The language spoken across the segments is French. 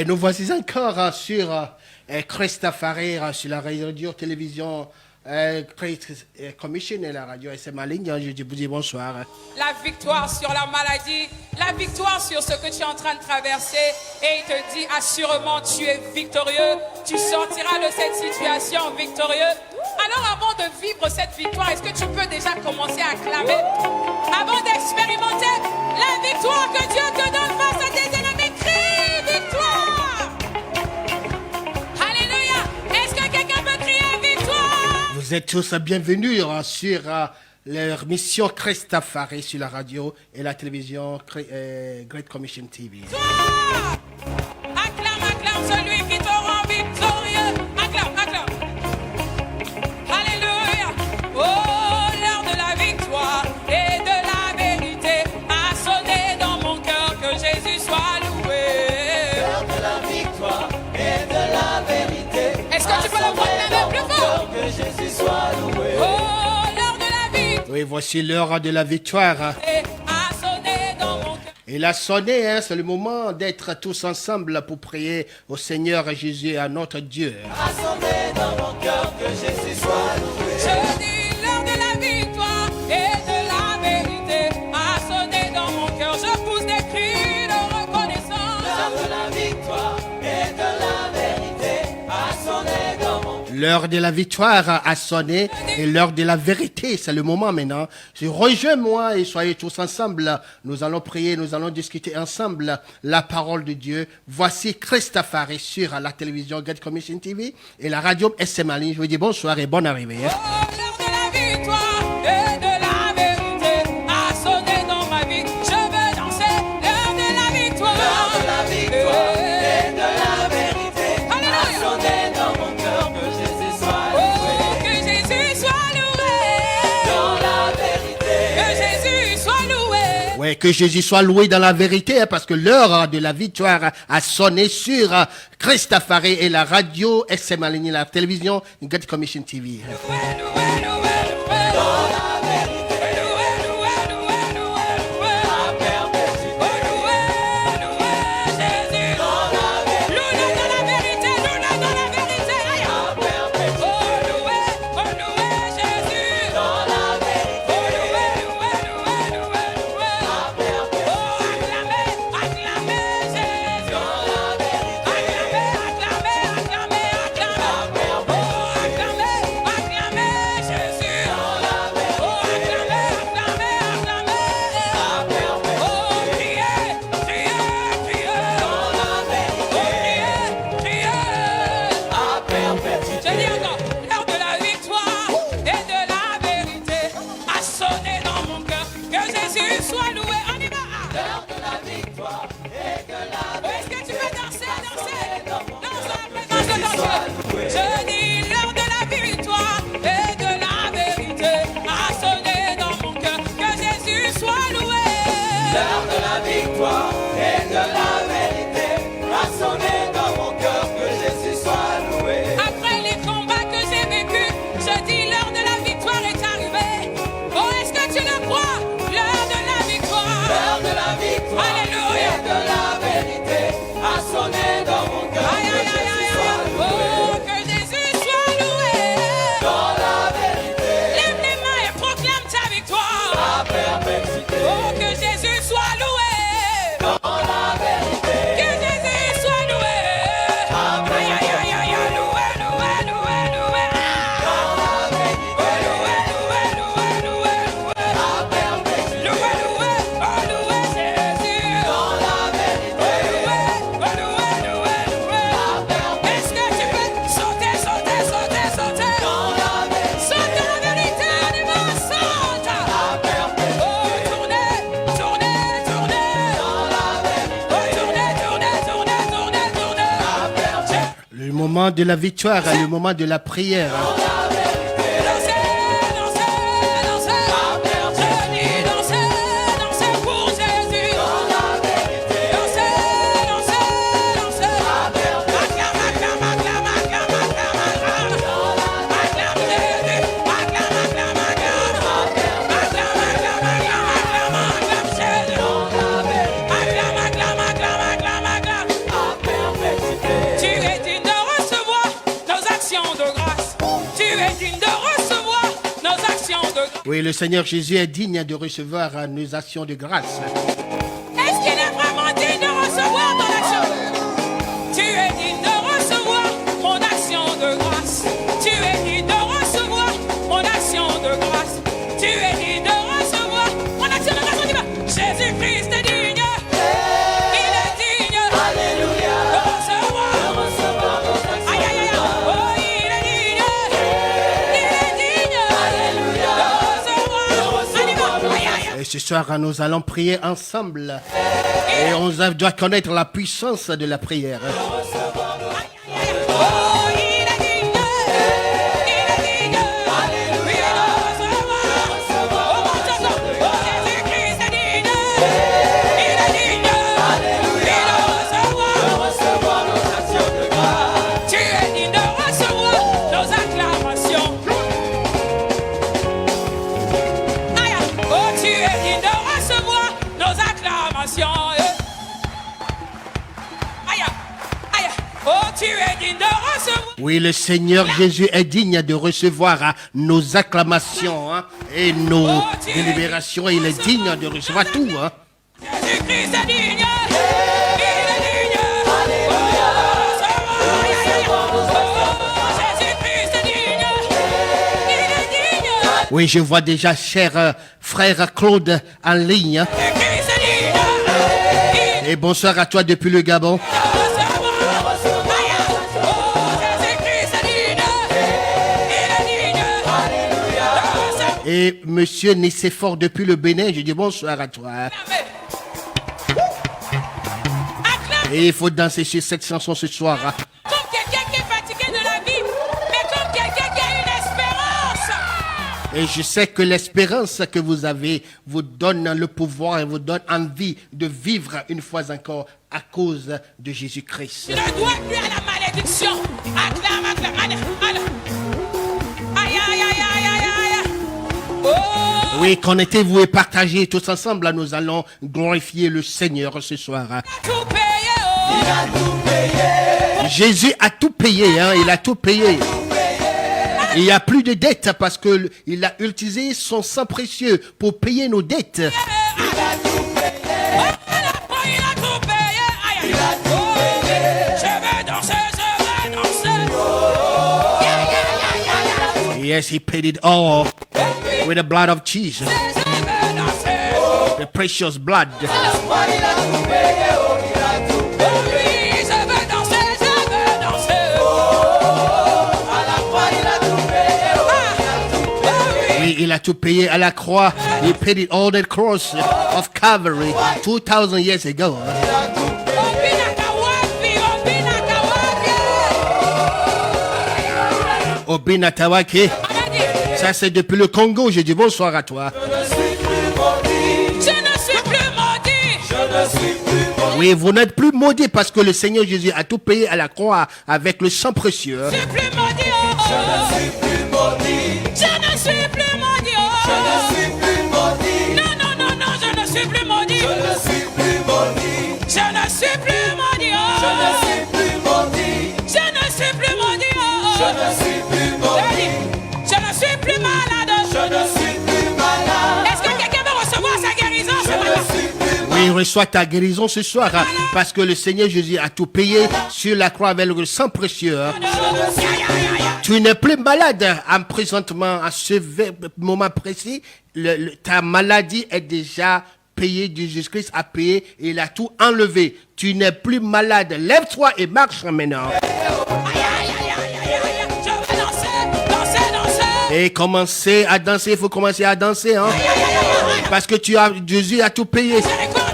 Et nous voici encore sur Christafari, sur la radio-télévision Great Commission et la radio SM en ligne. Je vous dis bonsoir. La victoire sur la maladie, la victoire sur ce que tu es en train de traverser. Et il te dit assurément tu es victorieux. Tu sortiras de cette situation victorieux. Alors avant de vivre cette victoire, est-ce que tu peux déjà commencer à acclamer avant d'expérimenter la victoire que Dieu te donne face à tes ennemis? Crie victoire! Alléluia! Est-ce que quelqu'un peut crier victoire? Vous êtes tous bienvenus sur leur mission Christafari sur la radio et la télévision Great Commission TV. Victoire! Acclame celui qui te rend victorieux. Acclame. Alléluia. Oh, l'heure de la victoire et de la vérité a sonné dans mon cœur. Que Jésus soit loué. L'heure de la victoire et de la vérité. Est-ce que tu peux le proclamer plus fort? Que Jésus soit loué. Oh, l'heure de la victoire. Oui, voici l'heure de la victoire. A sonné dans mon cœur. Il a sonné, c'est le moment d'être tous ensemble pour prier au Seigneur Jésus et à notre Dieu. Assemblé dans mon cœur, que Jésus soit loué. Je dis l'heure de la victoire et de la vérité a sonné dans mon cœur. Je pousse des cris de reconnaissance. L'heure de la victoire et de la vérité a sonné dans mon cœur. L'heure de la victoire a sonné et l'heure de la vérité, c'est le moment maintenant. Rejoins-moi et soyez tous ensemble. Nous allons prier, nous allons discuter ensemble la parole de Dieu. Voici Christafari sur la télévision Great Commission TV et la radio SM en ligne. Je vous dis bonsoir et bonne arrivée. Oh, l'heure de la victoire et de la vérité a sonné dans ma vie. Je veux danser l'heure de la victoire. L'heure de la victoire et de la vérité a Alléluia. sonné dans mon cœur, que Jésus soit loué. Oh, que Jésus soit loué. Dans la vérité. Que Jésus soit loué. Oui, que Jésus soit loué dans la vérité, parce que l'heure de la victoire a sonné sur Christafari et la radio SM en ligne, la télévision Great Commission TV. Je dis encore, l'heure de la victoire et de la vérité a sonné dans mon cœur. Que Jésus soit loué. On y va. L'heure de la victoire et de la Est-ce que tu peux danser? Danse. Je dis l'heure de la victoire et de la vérité a sonné dans mon cœur. Que Jésus soit loué. L'heure de la victoire et de la vérité a sonné dans mon cœur, que Jésus soit loué. Après les combats que j'ai vécus, je dis l'heure de la victoire est arrivée. Oh, est-ce que tu le crois? L'heure de la victoire. L'heure de la victoire Alléluia. et de la vérité a sonné dans mon cœur, Aïe, que aïe, aïe, Jésus aïe, soit aïe. loué. Oh, que Jésus soit loué. Dans la vérité, Lève les mains et proclame ta victoire. la perpétuité. Oh, que Jésus soit loué. Dans la vérité, Que Jésus soit loué. Aïe, aïe, aïe, aïe, aïe. Loué, loué, loué, loué. dans la vérité, Loué, loué, loué, loué, loué. la perpétuité. Loué, loué, oh, loué, Jésus. Dans la vérité, Loué, oh, loué, loué, loué. la perpétuité. Est-ce que tu peux sauter, sauter, sauter, sauter? Dans la vérité, Saute dans la vérité, on y va, saute. la perpétuité. Oh, tournez, tournez, tournez. Dans la vérité, Oh, tournez, tournez, tournez, tournez, tournez. la perpétuité. Le moment de la victoire, le moment de la prière. Dansez, dansez, dansez. Je dis dansez, dansez pour Jésus. Dansez, dansez, dansez. Acclame, acclame, acclame, acclame, acclame, acclame. Acclame Jésus, acclame, acclame, acclame. Acclame, acclame, acclame, acclame, acclame Jésus. Acclame, acclame, acclame, acclame, acclame. grâce. Oui, le Seigneur Jésus est digne de recevoir nos actions de grâce. Est-ce qu'il est vraiment digne de recevoir ton action? Tu es digne de recevoir mon action de grâce. Tu es digne de recevoir mon action de grâce. Tu es digne de recevoir mon action de grâce. On y va. Jésus-Christ est digne. Il est digne. Alléluia. De recevoir. Aïe, aïe, aïe. Oh, il est digne. Il est digne. Alléluia. De recevoir. On y va. Aïe, aïe, aïe. Et ce soir, nous allons prier ensemble. Et on doit connaître la puissance de la prière. Oh, il est digne. Il est digne. Alléluia. De recevoir. Oh, mon Dieu. Oh, Jésus-Christ est digne. Il est digne. Alléluia. De recevoir nos actions de grâce. Tu es digne de recevoir nos acclamations. Aïe. Oh, tu es digne de recevoir nos acclamations. Aïe. Aïe. Oh, tu es digne de recevoir. Oui, le Seigneur Jésus est digne de recevoir nos acclamations et nos délibérations. Il est digne de recevoir tout. Jésus-Christ est digne. Il est digne. Alléluia. Jésus-Christ est digne. Il est digne. Oui, je vois déjà cher frère Claude en ligne. Jésus-Christ est digne. Et bonsoir à toi depuis le Gabon. Et monsieur Nicéphore depuis le Bénin, je dis bonsoir à toi. Et il faut danser sur cette chanson ce soir. Comme quelqu'un qui est fatigué de la vie, mais comme quelqu'un qui a une espérance. Et je sais que l'espérance que vous avez vous donne le pouvoir et vous donne envie de vivre une fois encore à cause de Jésus-Christ. Tu ne dois plus à la malédiction. Acclame, acclame, aïe, aïe, aïe, aïe, aïe, aïe. Oh. Oui, connectez-vous et partagez tous ensemble. Nous allons glorifier le Seigneur ce soir. Tout payé, oh. Il a tout payé. Jésus a tout payé, il a tout payé. Il n'y a plus de dettes parce qu'il a utilisé son sang précieux pour payer nos dettes. Il a tout payé. Oh, il a tout payé. Aïe, aïe. Oh, je veux danser, je veux danser. Yes, he paid it all with the blood of Jesus, Je veux danser. the precious blood. Il a tout payé. Oh, il a tout Oh oui, je veux danser, je veux danser. à la croix. Il a tout payé. Oh, il a tout payé. Oui, il a tout payé à la croix. He paid it all at the cross of Calvary 2,000 years ago. Obinatawake. Ça, c'est depuis le Congo. Je dis bonsoir à toi. Je ne suis plus maudit. Je ne suis plus maudit. Je ne suis plus maudit. Oui, vous n'êtes plus maudit parce que le Seigneur Jésus a tout payé à la croix avec le sang précieux. Je suis plus maudit. Je ne suis plus maudit. Je ne suis plus maudit. Je ne suis plus maudit. Non, non, non, non, je ne suis plus maudit. Je ne suis plus maudit. Je ne suis plus maudit. Je ne suis plus maudit. Je ne suis plus maudit. Je ne suis plus maudit. Je ne suis plus malade. Je ne suis plus malade. Est-ce que quelqu'un veut recevoir sa guérison ce Je ne matin? suis plus malade. Oui, reçois ta guérison ce soir parce que le Seigneur Jésus a tout payé sur la croix avec le sang précieux. Tu n'es plus malade présentement à ce moment précis. Ta maladie est déjà payée. Jésus-Christ a payé et il a tout enlevé. Tu n'es plus malade. Lève-toi et marche maintenant. Je veux danser, danser, danser. Et commencer à danser. Il faut commencer à danser. Parce que Jésus a tout payé.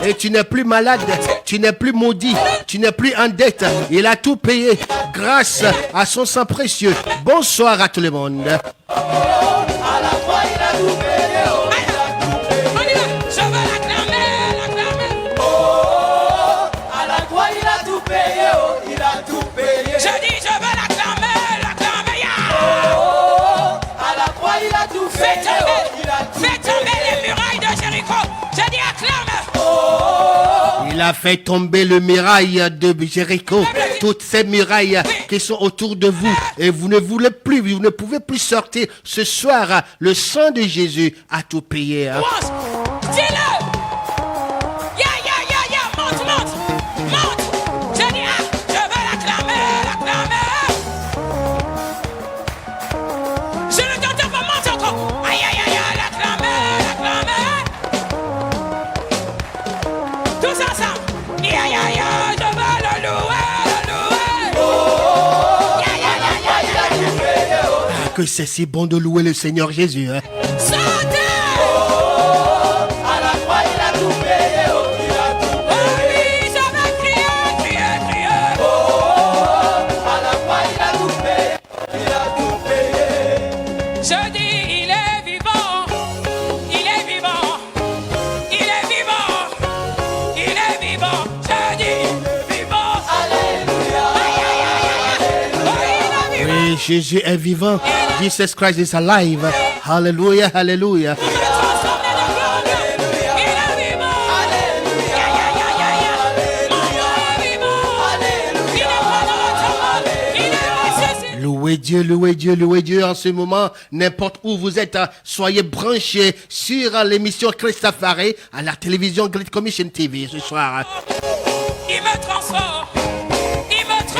Et tu n'es plus malade. Tu n'es plus maudit. Tu n'es plus en dette. Il a tout payé grâce à son sang précieux. Bonsoir à tout le monde. À la croix, il a tout payé. Oh, il a tout payé. On y va. Je veux l'acclamer, l'acclamer. Oh, à la croix, il a tout payé. Oh, il a tout payé. Je dis, je veux l'acclamer, l'acclamer. Yeah. Oh, à la croix, il a tout Fais payé. Oh, il a tomber, tout fais tomber les murailles de Jéricho. Je dis, acclame. Il a fait tomber le muraille de Jéricho. toutes ces murailles qui sont autour de vous et vous ne voulez plus, vous ne pouvez plus sortir. Ce soir, le sang de Jésus a tout payé. Hein. Dis-le. Monte, monte. Je dis, je veux l'acclamer. Je ne t'entends pas, monte encore. Aïe, l'acclamer. Tous ensemble. Je veux le louer. Que c'est si bon de louer le Seigneur Jésus. Hein. Jésus est vivant. Jesus Christ is alive. Hallelujah, hallelujah. Louez Dieu, louez Dieu, louez Dieu en ce moment, n'importe où vous êtes, soyez branchés sur l'émission Christafari à la télévision Great Commission TV ce soir. Il me transforme.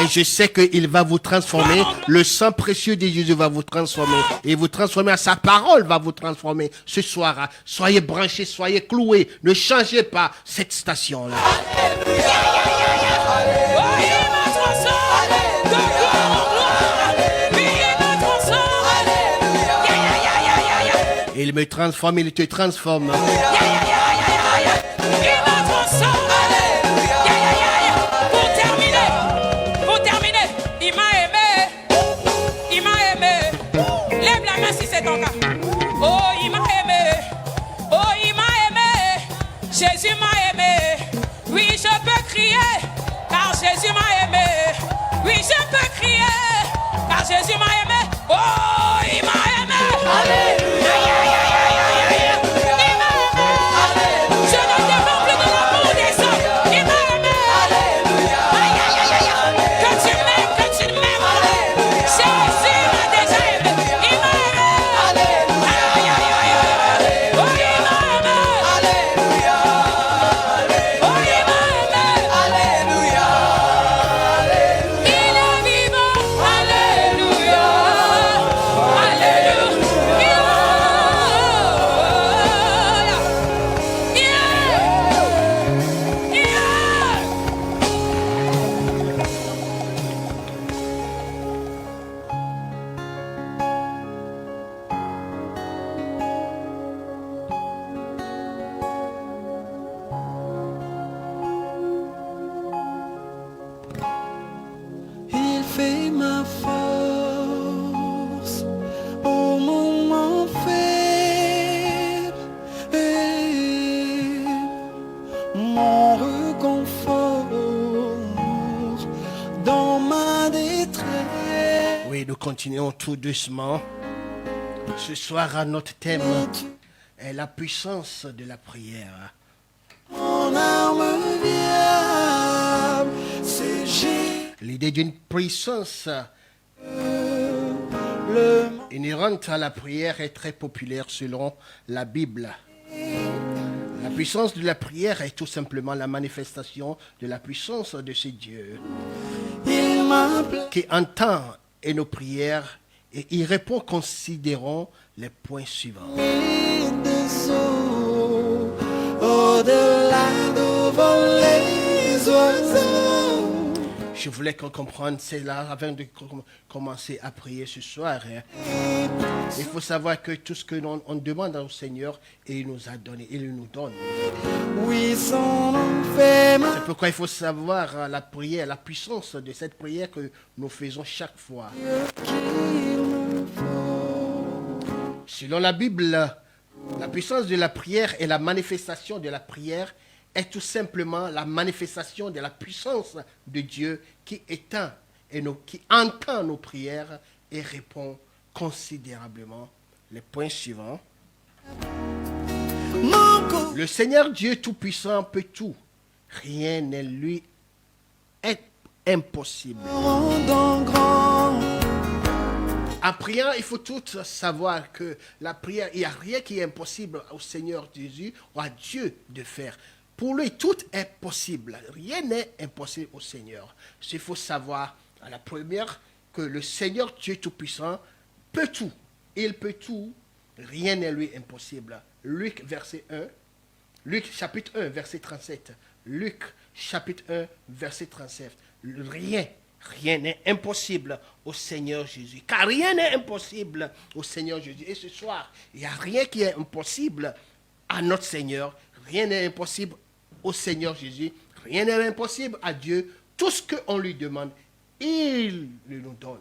Et je sais qu'il va vous transformer. Le sang précieux de Jésus va vous transformer. Et vous transformer, sa parole va vous transformer ce soir. Soyez branchés, soyez cloués. Ne changez pas cette station-là. Il me transforme, il te transforme. Jésus m'a aimé, oui je peux crier, car Jésus m'a aimé, oui je peux crier, car Jésus m'a aimé, oh il m'a aimé, alléluia, il m'a aimé, je ne dépends plus de l'amour des hommes, il m'a aimé, alléluia, que tu m'aimes, Jésus m'a déjà aimé, il m'a aimé, alléluia, oh il m'a aimé, alléluia. Il fait ma force au moment faible et mon réconfort dans ma détresse. Oui, nous continuons tout doucement. Ce soir, notre thème est la puissance de la prière. Mon arme viable, c'est Jésus. L'idée d'une puissance inhérente à la prière est très populaire selon la Bible. La puissance de la prière est tout simplement la manifestation de la puissance de ce Dieu qui entend nos prières et y répond. Considérons les points suivants. Je voulais qu'on comprenne cela avant de commencer à prier ce soir. Il faut savoir que tout ce que on demande au Seigneur, il nous a donné, il nous donne. C'est pourquoi il faut savoir la prière, la puissance de cette prière que nous faisons chaque fois. Selon la Bible, la puissance de la prière et la manifestation de la prière est tout simplement la manifestation de la puissance de Dieu qui éteint qui entend nos prières et répond considérablement. Les points suivants. Le Seigneur Dieu Tout-Puissant peut tout. Rien n'est lui impossible. Rendons grand. En priant, il faut tout savoir que la prière, il n'y a rien qui est impossible au Seigneur Jésus ou à Dieu de faire. Pour lui, tout est possible. Rien n'est impossible au Seigneur. Il faut savoir, à la première, que le Seigneur Dieu Tout-Puissant peut tout. Il peut tout. Rien n'est lui impossible. Luc, verset 1. Luc, chapitre 1, verset 37. Luc, chapitre 1, verset 37. Rien n'est impossible au Seigneur Jésus. Car rien n'est impossible au Seigneur Jésus. Et ce soir, il n'y a rien qui est impossible à notre Seigneur. Rien n'est impossible au Seigneur Jésus. Rien n'est impossible à Dieu. Tout ce qu'on lui demande, il nous donne.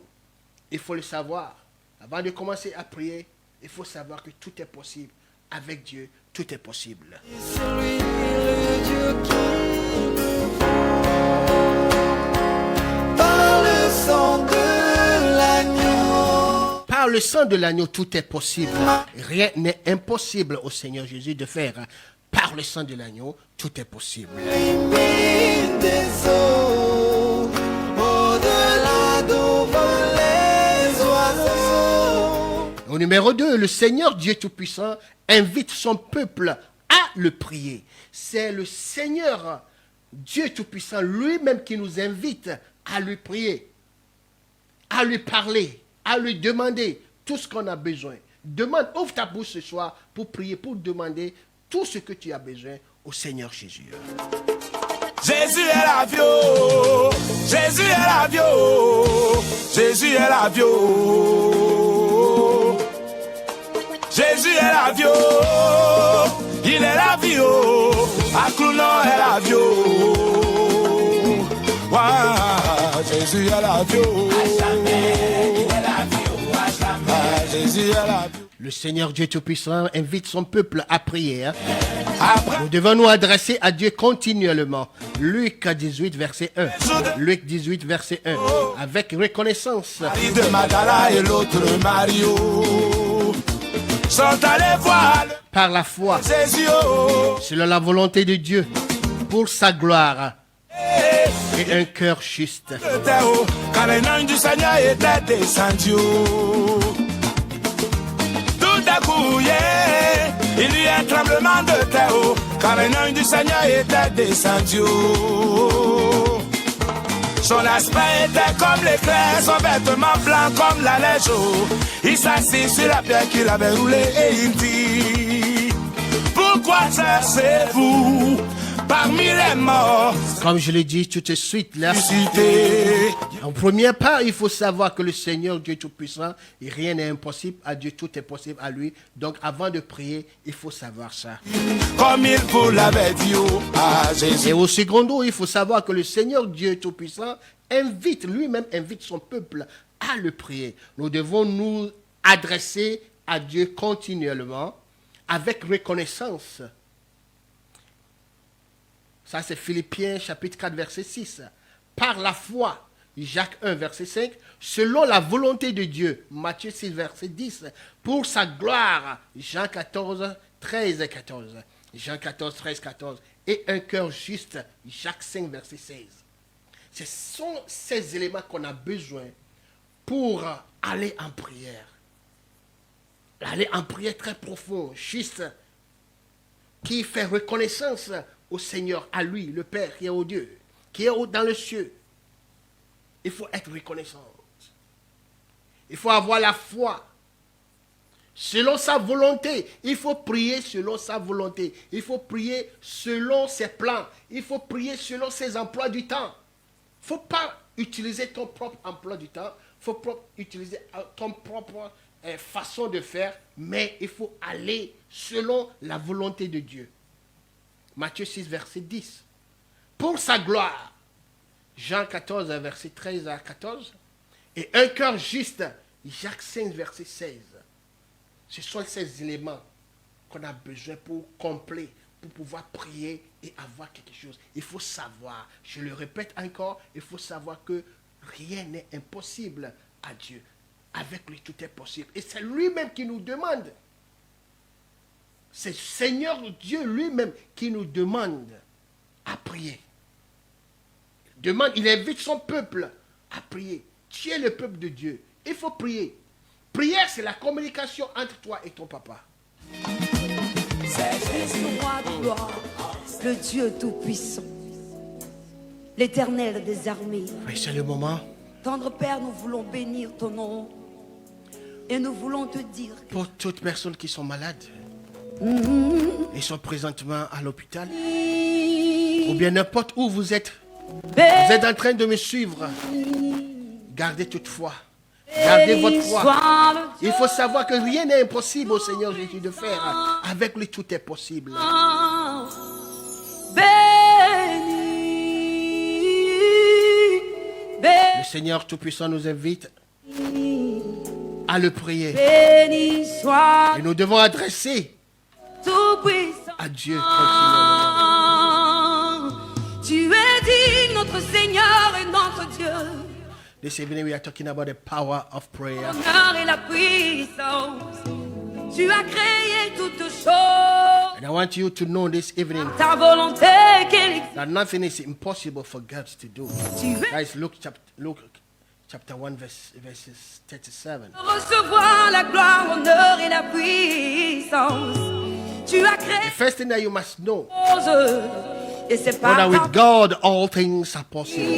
Il faut le savoir. Avant de commencer à prier, il faut savoir que tout est possible. Avec Dieu, tout est possible. C'est lui le Dieu qui nous par le sang de l'agneau. Par le sang de l'agneau, tout est possible. Rien n'est impossible au Seigneur Jésus de faire. Par le sang de l'agneau, tout est possible. Mine des eaux, au-delà d'où volent les oiseaux. Au numéro 2, le Seigneur Dieu Tout-Puissant invite son peuple à le prier. C'est le Seigneur Dieu Tout-Puissant lui-même qui nous invite à lui prier, à lui parler, à lui demander tout ce qu'on a besoin. Demande, ouvre ta bouche ce soir pour prier, pour demander tout ce que tu as besoin au Seigneur Jésus. Jésus est la vie, oh. Jésus est la vie, oh. Jésus est la vie, oh. Jésus est la vie, oh. Il est la vie, oh. Aklounon est la vie, oh. Wow. Jésus est la vie, oh. Jésus est la vie. Le Seigneur Dieu Tout-Puissant invite son peuple à prier. Après, Nous devons nous adresser à Dieu continuellement. Luc 18, verset 1. Luc 18, verset 1. Avec reconnaissance. Marie de Magdala et l'autre Mario sont allés voir Par la foi. Jésus, oh. Selon la volonté de Dieu. Pour sa gloire. Et un cœur juste. Car les noms du Seigneur étaient descendus. Tout à coup, yeah, il y a un tremblement de terre. Car les noms du Seigneur étaient descendus. Son aspect était comme l'éclair, son vêtement blanc comme la neige. Il s'assit sur la pierre qu'il avait roulée et il dit: pourquoi cherchez-vous parmi les morts Comme je l'ai dit tout de suite là. ressuscités? En premier pas, il faut savoir que le Seigneur Dieu Tout-Puissant, et rien n'est impossible à Dieu, tout est possible à lui. Donc avant de prier, il faut savoir ça. Comme il vous l'avait dit, oh, à Jésus. Et au secondo, il faut savoir que le Seigneur Dieu Tout-Puissant lui-même invite son peuple à le prier. Nous devons nous adresser à Dieu continuellement avec reconnaissance. Ça, c'est Philippiens chapitre 4, verset 6. Par la foi, Jacques 1, verset 5. Selon la volonté de Dieu, Matthieu 6, verset 10. Pour sa gloire, Jean 14, 13 et 14. Jean 14, 13, 14. Et un cœur juste, Jacques 5, verset 16. Ce sont ces éléments qu'on a besoin pour aller en prière. Aller en prière très profond, juste, qui fait reconnaissance au Seigneur, à lui, le Père qui est au Dieu, qui est dans le ciel. Il faut être reconnaissant. Il faut avoir la foi. Selon sa volonté, il faut prier selon sa volonté. Il faut prier selon ses plans. Il faut prier selon ses emplois du temps. Il ne faut pas utiliser ton propre emploi du temps. Il faut utiliser ton propre façon de faire. Mais il faut aller selon la volonté de Dieu. Matthieu 6, verset 10. Pour sa gloire. Jean 14, verset 13 à 14. Et un cœur juste. Jacques 5, verset 16. Ce sont ces éléments qu'on a besoin pour compléter, pour pouvoir prier et avoir quelque chose. Il faut savoir, je le répète encore, il faut savoir que rien n'est impossible à Dieu. Avec lui, tout est possible. Et c'est lui-même qui nous demande. C'est Seigneur Dieu lui-même qui nous demande à prier. demande, il invite son peuple à prier. Tu es le peuple de Dieu. Il faut prier. Prière, c'est la communication entre toi et ton papa. Le roi de gloire, le Dieu tout-puissant, l'Éternel des armées. Oui, c'est le moment. Tendre Père, nous voulons bénir ton nom et nous voulons te dire Pour toutes personnes qui sont malades et sont présentement à l'hôpital, ou bien n'importe où vous êtes en train de me suivre, gardez toute foi. Gardez votre foi. Il faut savoir que rien n'est impossible au Seigneur Jésus de faire. Avec lui, tout est possible. Le Seigneur Tout-Puissant nous invite à le prier. béni soit Et nous devons adresser tout-puissant. à Dieu continuellement. Tu es digne, notre Seigneur et notre Dieu. This evening we are talking about the power of prayer. L'honneur et la puissance. Tu as créé toutes choses. And I want you to know this evening Ta volonté qu'elle existe. that nothing is impossible for God to do. Tu es Guys, Luke chapter 1, verses 37. recevoir la gloire, l'honneur et la puissance. Tu as The créé first thing that you must know, toutes choses. Et c'est know that pas with God all things are possible.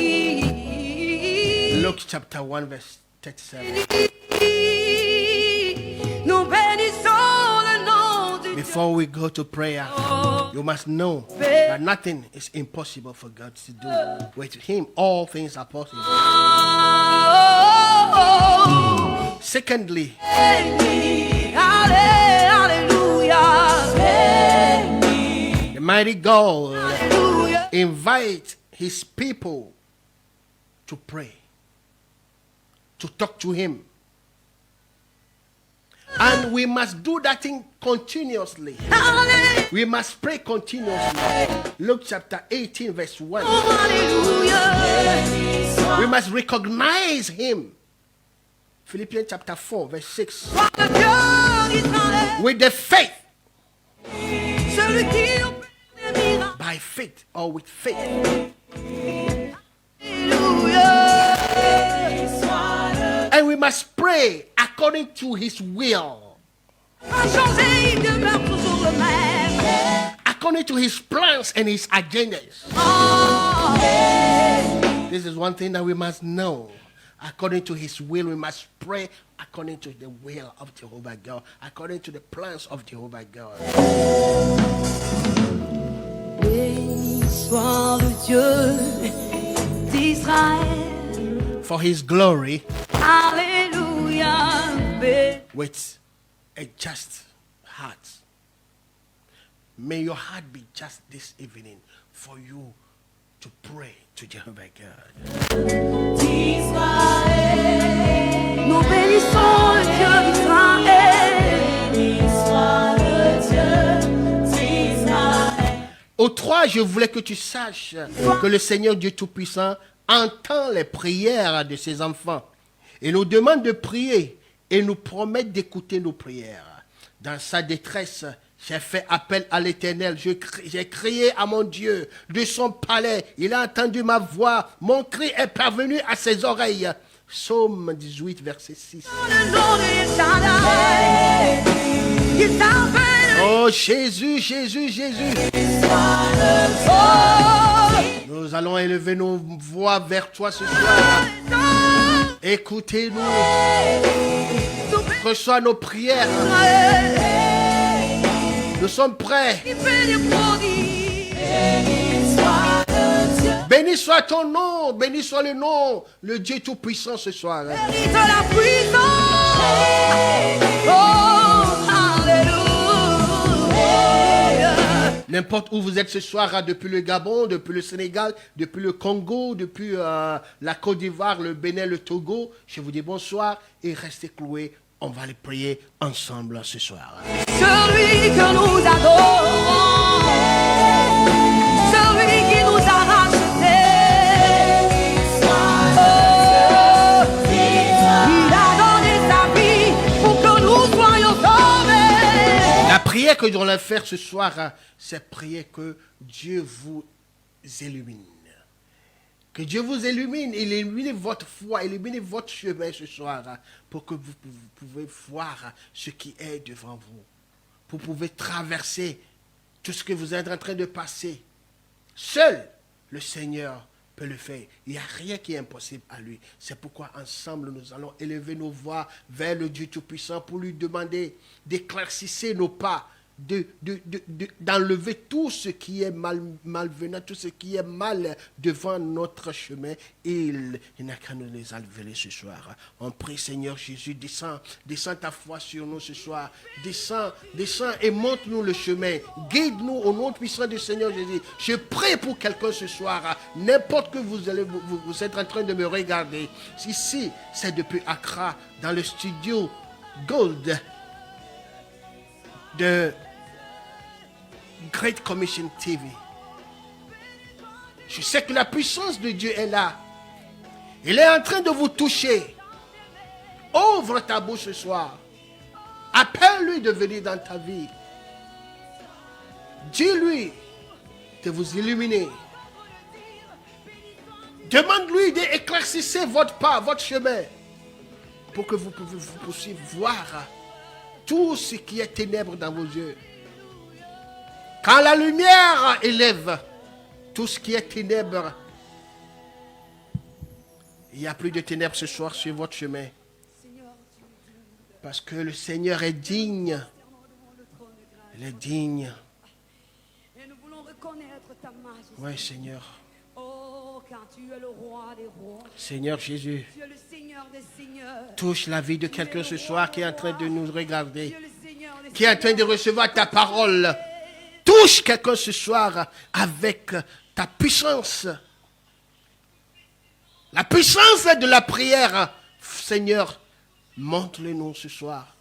Luke chapter 1, verse 37. Nous bénissons le nom du Before we go to prayer, you must know that nothing is impossible for God to do. With Him, all things are possible. Secondly, the mighty God invites His people to pray, to talk to Him. And we must do that thing continuously. We must pray continuously. Luke chapter 18, verse 1. We must recognize Him. Philippians chapter 4, verse 6. With the faith, by faith or with faith. And we must pray according to His will, according to His plans and His agendas. This is one thing that we must know. According to His will, we must pray according to the will of Jehovah God, according to the plans of Jehovah God. Béni soit le Dieu d'Israël. For His glory, Alléluia. with a just heart. May your heart be just this evening for you to pray to Jehovah God. Nous bénissons le Dieu d'Israël. Au 3, je voulais que tu saches que le Seigneur Dieu Tout-Puissant entend les prières de ses enfants et nous demande de prier et nous promet d'écouter nos prières. Dans sa détresse, j'ai fait appel à l'Éternel. J'ai crié à mon Dieu de son palais. Il a entendu ma voix. Mon cri est parvenu à ses oreilles. Psaume 18, verset 6. Oh Jésus, Jésus, Jésus. Nous allons élever nos voix vers toi ce soir. Écoutez-nous. Reçois nos prières. Nous sommes prêts. Béni soit ton nom, béni soit le nom, le Dieu Tout-Puissant ce soir. N'importe où vous êtes ce soir, depuis le Gabon, depuis le Sénégal, depuis le Congo, depuis la Côte d'Ivoire, le Bénin, le Togo, je vous dis bonsoir et restez cloués. On va les prier ensemble ce soir. Celui que nous adorons, celui qui nous a rachetés, il a donné sa vie pour que nous soyons sauvés. La prière que nous allons faire ce soir, c'est prier que Dieu vous illumine. Que Dieu vous illumine, il illumine votre foi, illumine votre chemin ce soir, pour que vous pouvez voir ce qui est devant vous. Vous pouvez traverser tout ce que vous êtes en train de passer. Seul le Seigneur peut le faire. Il n'y a rien qui est impossible à lui. C'est pourquoi ensemble nous allons élever nos voix vers le Dieu Tout-Puissant pour lui demander d'éclaircir nos pas, d'enlever tout ce qui est malvenant, tout ce qui est mal devant notre chemin. Il n'a qu'à nous les enlever ce soir. On prie, Seigneur Jésus, descends ta foi sur nous ce soir. Descends et montre-nous le chemin. Guide-nous au nom puissant du Seigneur Jésus. Je prie pour quelqu'un ce soir. N'importe que vous êtes en train de me regarder. Ici, c'est depuis Accra, dans le studio Gold de Great Commission TV. Je sais que la puissance de Dieu est là. Il est en train de vous toucher. Ouvre ta bouche ce soir. Appelle-lui de venir dans ta vie. Dis-lui de vous illuminer. Demande-lui d'éclaircir votre pas, votre chemin, pour que vous puissiez voir tout ce qui est ténèbres dans vos yeux. Quand la lumière élève tout ce qui est ténèbres, il n'y a plus de ténèbres ce soir sur votre chemin. Parce que le Seigneur est digne. Il est digne. Et nous voulons reconnaître ta majesté. Oui, Seigneur. Oh, car tu es le roi des rois. Seigneur Jésus, Tu es le Seigneur des seigneurs. touche la vie de quelqu'un ce soir qui est en train de nous regarder, Tu es le Seigneur des qui est en train de recevoir ta parole. Touche quelqu'un ce soir avec ta puissance. La puissance de la prière. Seigneur, montre-le-nous ce soir.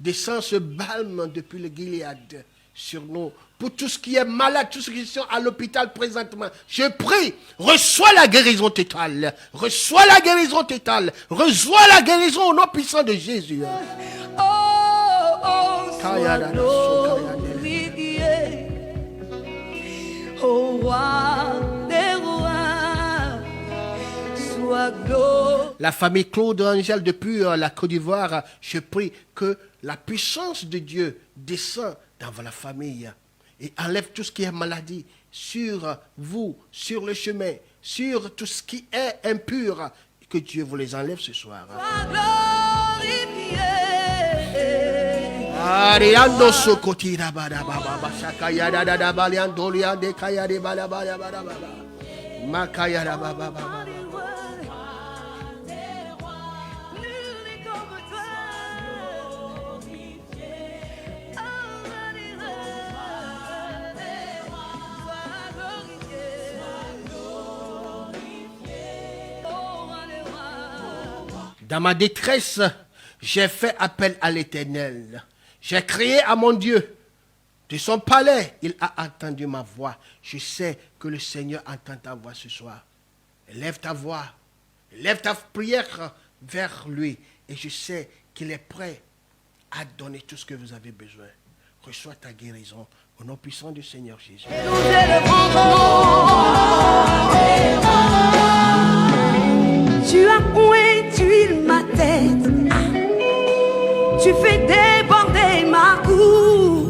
Descends ce balme depuis le Gilead sur nous. Pour tout ce qui est malade, tous ceux qui sont à l'hôpital présentement. Je prie, reçois la guérison totale. Reçois la guérison totale. Reçois la guérison au nom puissant de Jésus. sois glorifié. Au roi des rois, sois glorifié. La famille Claude Angèle depuis la Côte d'Ivoire, je prie que la puissance de Dieu descend dans la famille et enlève tout ce qui est maladie sur vous, sur le chemin, sur tout ce qui est impur. Que Dieu vous les enlève ce soir. Sois glorifié. Ariando sokotira bada baba shakaya da da baliando liande kaya de bala bala bala bala makaya da baba baba. Dans ma détresse, j'ai fait appel à l'Éternel. J'ai crié à mon Dieu. De son palais, il a entendu ma voix. Je sais que le Seigneur entend ta voix ce soir. Lève ta voix. Lève ta prière vers lui. Et je sais qu'il est prêt à donner tout ce que vous avez besoin. Reçois ta guérison au nom puissant du Seigneur Jésus. Nous élevons ton nom. Tu as oint ma tête. Tu fais déborder ma cour.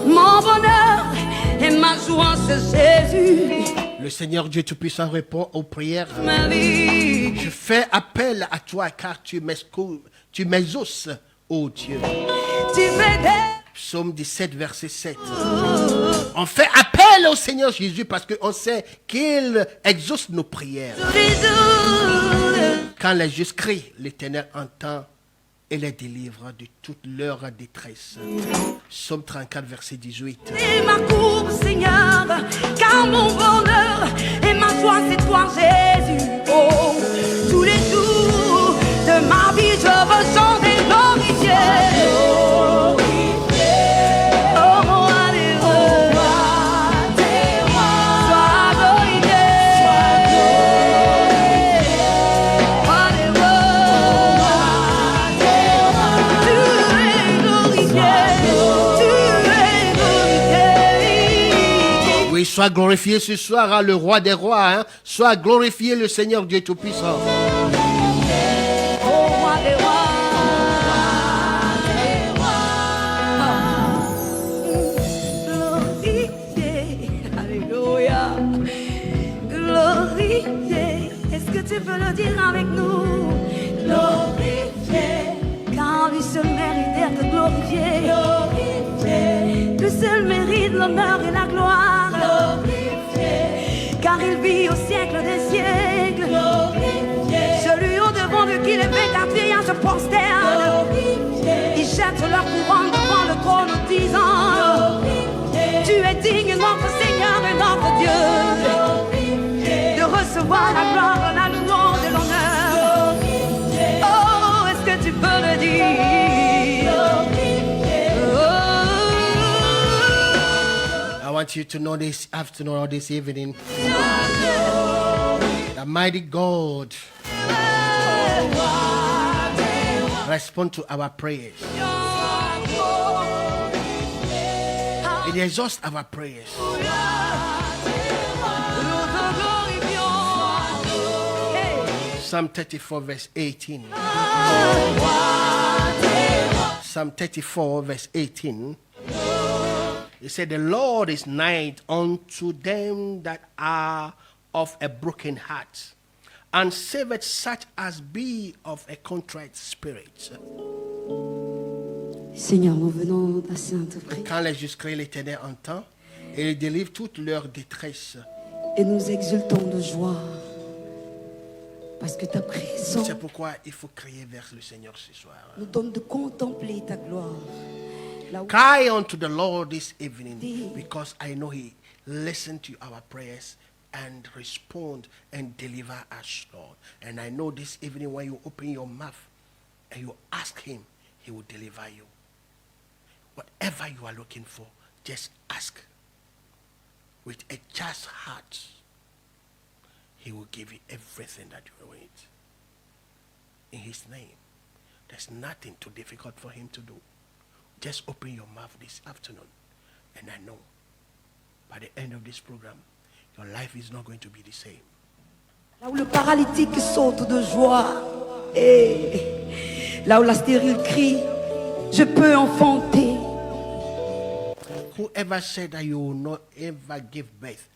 Mon bonheur et ma joie, c'est Jésus. Le Seigneur Dieu Tout-Puissant répond aux prières. Ma vie. Je fais appel à toi car tu m'exauces, ô Dieu. Tu fais des... Psaume 17, verset 7. On fait appel au Seigneur Jésus parce qu'on sait qu'il exauce nos prières. tous les jours. Quand les justes crient, l'Éternel entend et les délivre de toute leur détresse. Psaume 34, verset 18. Et ma courbe, Seigneur, car mon bonheur et ma joie, c'est toi, Jésus. Oh, tous les jours de ma vie, je veux chanter, glorifier. Oh, roi des rois, sois glorifié. Roi des rois, tu es glorifié. Tu es glorifié. Oui, sois glorifié ce soir, hein, le roi des rois. Hein. Sois glorifié le Seigneur Dieu Tout-Puissant. Oh, roi des rois. Glorifié. Alléluia. Glorifié. Est-ce que tu peux le dire avec nous? Glorifié. Car lui seul mérite d'être glorifié. Glorifié. Lui seul mérite l'honneur et la gloire. Glorifié. Car il vit au siècle des siècles. Glorifié. Celui au devant de qui les vécatriens se prosternent. Glorifié. Ils jettent leur couronne devant le trône en disant: Glorifié. Tu es digne, notre Seigneur et notre Dieu, glorifié, de recevoir la gloire, la louange et l'honneur. Glorifié. Oh, est-ce que tu peux le dire? Glorifié. I want you to know this afternoon or this evening, the mighty God respond to our prayers. It exhausts our prayers. Psalm 34 verse 18. Psalm 34 verse 18. It said, the Lord is nigh unto them that are of a broken heart, and saveth such as be of a contrite spirit. Seigneur, nous venons passer un te prier Quand les justes crient, l'Éternel entend, et il délivre toute leur détresse. et nous exultons de joie parce que ta présence C'est pourquoi il faut crier vers le Seigneur ce soir. nous donne de contempler ta gloire. Là où Cry unto the Lord this evening, because I know He listens to our prayers and respond and deliver us, Lord. And I know this evening when you open your mouth and you ask Him, He will deliver you. Whatever you are looking for, just ask. With a just heart, He will give you everything that you need. In His name, there's nothing too difficult for Him to do. Just open your mouth this afternoon, and I know by the end of this program, your life is not going to be the same. Là où le paralytique saute de joie, et là où la stérile crie, je peux enfanter. Whoever said that you will not ever give birth,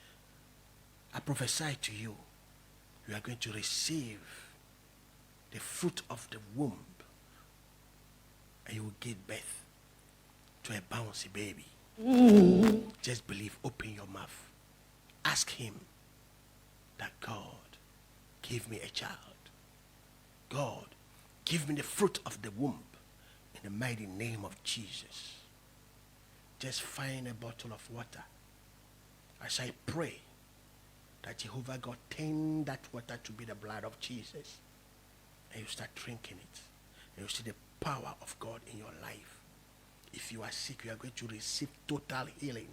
I prophesy to you, you are going to receive the fruit of the womb, and you will give birth to a bouncy baby. Just believe, open your mouth. Ask Him that God, give me a child. God, give me the fruit of the womb in the mighty name of Jesus. Just find a bottle of water. As I pray that Jehovah God turn that water to be the blood of Jesus, and you start drinking it, and you see the power of God in your life. If you are sick, you are going to receive total healing.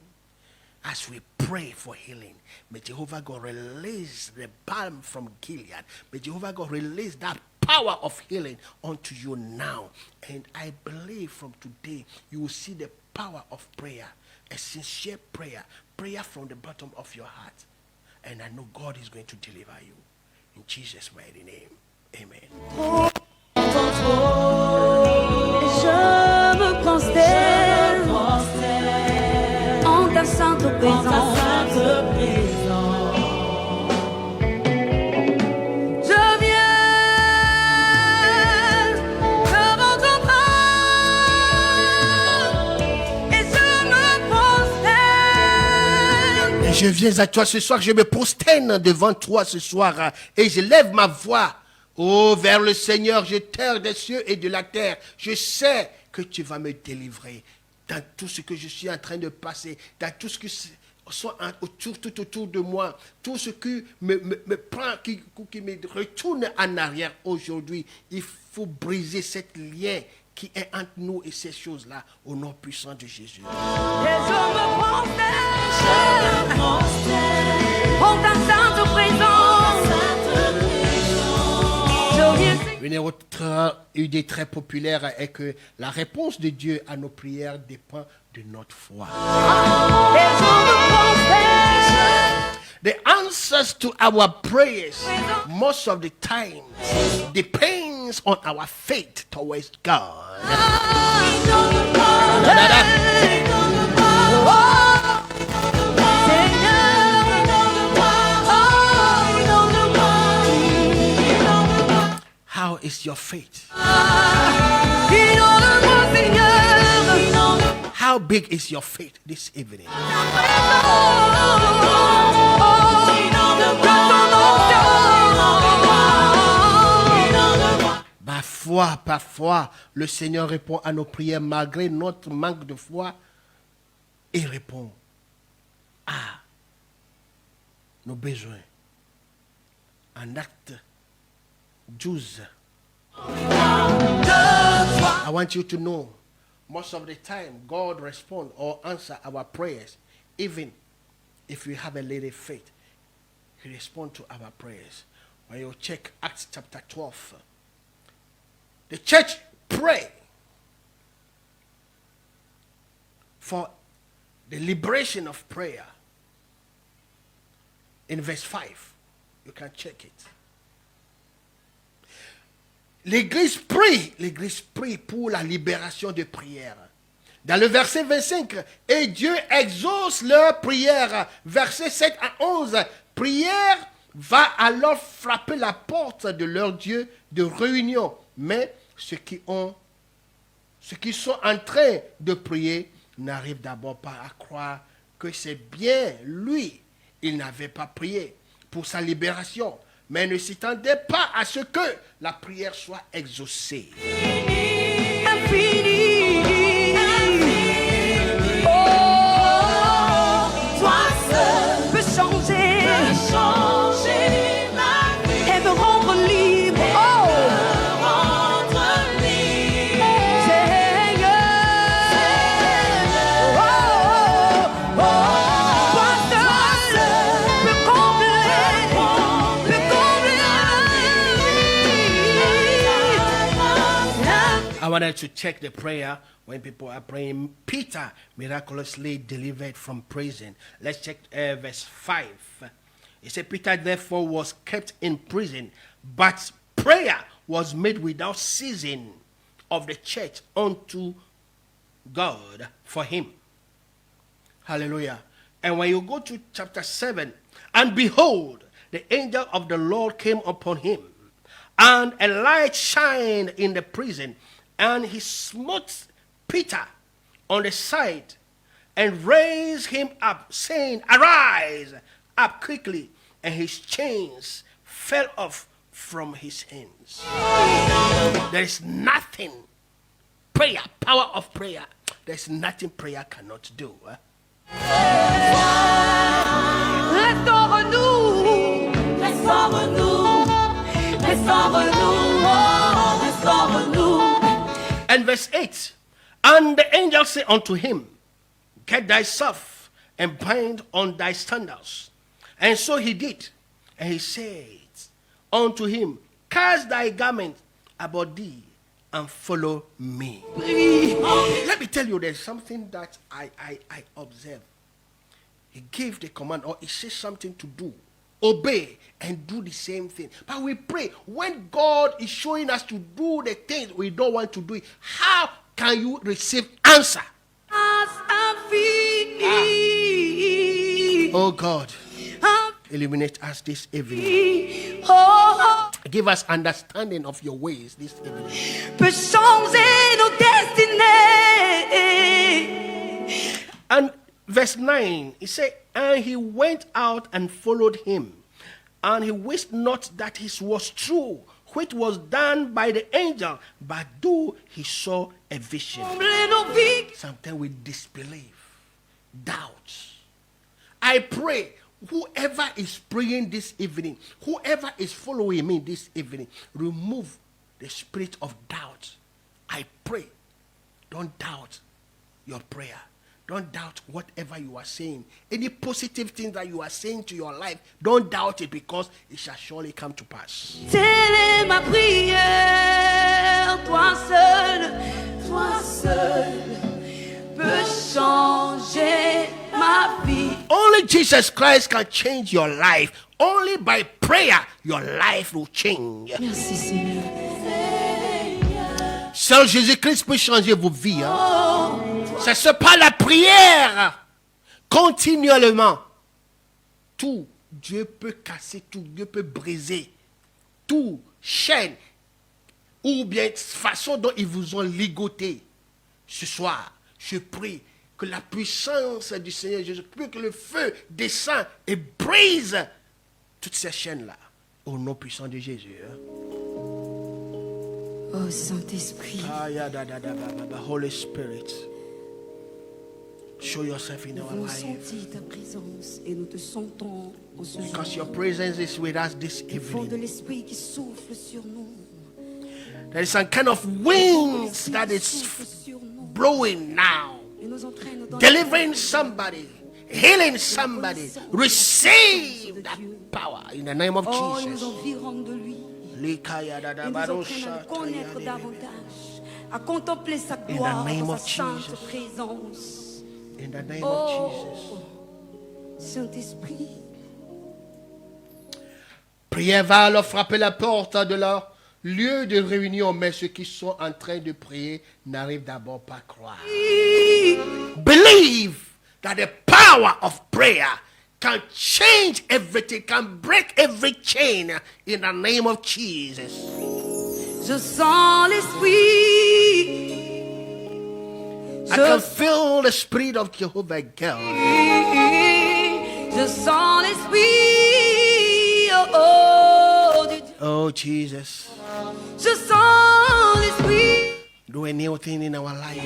As we pray for healing, may Jehovah God release the balm from Gilead. May Jehovah God release that power of healing unto you now. And I believe from today, you will see the power of prayer, a sincere prayer, prayer from the bottom of your heart. And I know God is going to deliver you. In Jesus' mighty name, amen. Je me consterne en ta sainte présence. Je viens devant ton trône et je me prosterne. Et je viens à toi ce soir, je me prosterne devant toi ce soir et je lève ma voix. Oh, vers le Seigneur, je terre des cieux et de la terre. Je sais que tu vas me délivrer dans tout ce que je suis en train de passer, dans tout ce que soit tout autour de moi, tout ce qui me prend, qui me retourne en arrière aujourd'hui. Il faut briser cet lien qui est entre nous et ces choses-là au nom puissant de Jésus. Et je me prosterne en ta sainte présence. Une autre idée très populaire est que la réponse de Dieu à nos prières dépend de notre foi. Et je me prosterne The answers to our prayers, most of the time, depends on our faith towards God. How is your faith? How big is your faith this evening? Parfois, le Seigneur répond à nos prières malgré notre manque de foi. Il répond à nos besoins. En Acte 12. I want you to know, most of the time, God responds or answers our prayers. Even if we have a little faith, He responds to our prayers. When you check Acts chapter 12, the church pray for the liberation of prayer. In verse 5, you can check it. L'église prie pour la libération de prière. Dans le verset 25, et Dieu exauce leurs prières. Verset 7 à 11, prière va alors frapper la porte de leur Dieu de réunion. Mais ceux qui sont en train de prier n'arrivent d'abord pas à croire que c'est bien lui. Il n'avait pas prié pour sa libération, mais ne s'attendait pas à ce que la prière soit exaucée. Toi seul peux changer ma vie et me rendre libre. I wanted to check the prayer when people are praying. Peter miraculously delivered from prison. Let's check verse 5. It said, Peter therefore was kept in prison, but prayer was made without ceasing of the church unto God for him. Hallelujah. And when you go to chapter 7, and behold, the angel of the Lord came upon him, and a light shined in the prison, and he smote Peter on the side and raised him up, saying, Arise up quickly. And his chains fell off from his hands. There is nothing, prayer, power of prayer, there's nothing prayer cannot do. Restaure-nous, restaure-nous, restaure-nous, oh, restaure-nous. And verse 8, and the angel said unto him, Get thyself and bind on thy sandals. And so he did. And he said unto him, Cast thy garment about thee and follow me. Let me tell you, there's something that I observe. He gave the command, or he says something to do. Obey and do the same thing. But we pray, when God is showing us to do the things we don't want to do, how can you receive answer? Oh God, illuminate us this evening. Give us understanding of your ways this evening. Peut changer nos destinées. And verse 9, he said, And he went out and followed him. And he wist not that it was true, which was done by the angel, but though he saw a vision. Sometimes we disbelieve, doubt. I pray, whoever is praying this evening, whoever is following me this evening, remove the spirit of doubt. I pray, don't doubt your prayer. Don't doubt whatever you are saying. Any positive thing that you are saying to your life, don't doubt it, because it shall surely come to pass. Telle est ma prière, toi seul peux changer ma vie. Only Only Jesus Christ can change your life. Only by prayer, your life will change. Merci Seigneur. Seul Jésus-Christ peut changer vos vies. Hein. C'est par la prière. Continuellement. Tout. Dieu peut casser tout. Dieu peut briser tout. Chaîne. Ou bien façon dont ils vous ont ligoté. Ce soir, je prie que la puissance du Seigneur Jésus, que le feu descend et brise toutes ces chaînes-là. Au nom puissant de Jésus. Hein. Oh Saint-Esprit. Holy Spirit. Show yourself in our Nous life. sentis ta présence et nous te sentons en ce jour. Because your presence is with us this Le vent de evening. l'Esprit qui souffle sur nous. There is some kind of winds that is Souffle sur nous blowing now. et nous entraîne dans Delivering somebody. Healing somebody. Receive that power in the name of Oh, il nous Jesus. environne de lui. Et nous entraîne à le connaître davantage, à contempler sa gloire name dans sa of sainte Jesus. présence. In the name of Jesus. Oh, Saint-Esprit, Prière va alors frapper la porte de leur lieu de réunion, mais ceux qui sont en train de prier n'arrivent d'abord pas à croire. Believe that the power of prayer can change everything, can break every chain in the name of Jesus. je sens l'Esprit. I can feel the spirit of Jehovah God. Je sens l'Esprit. Oh, de Dieu. Oh, Jesus. Je sens l'Esprit. Do a new thing in our life.